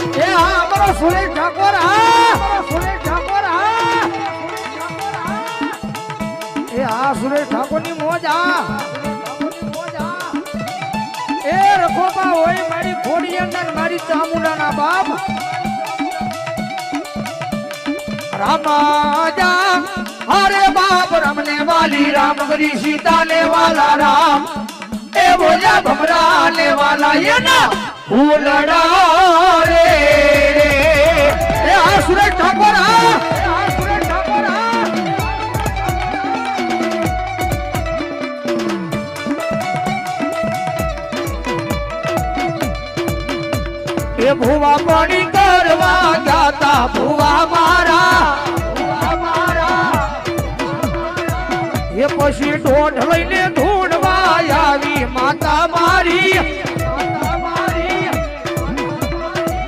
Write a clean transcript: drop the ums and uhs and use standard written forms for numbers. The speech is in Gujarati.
એ હા અમારો સુરેશ ઠાકોર સુરેશ ઠાકોર એ હા સુરેશ ઠાકોર ની મોજ એ રખોબા હોય મારી ખોડી અંદર મારી ચામુંડાના બાપ રામાજા અરે બાપ રમને વાલી રામ ગરી સીતા ને વાલા રામ એ બોલ્યા ભમરા ને વાલા ये ना ફૂલડા રે એ આ સુરેશ ઠાકોર સુરેશ ઠાકોર એ ભુવા પાણી કરવા ગાતા ભુવા મારા એ પછી ઢોઢ લઈને ધૂણવા આવી માતા મારી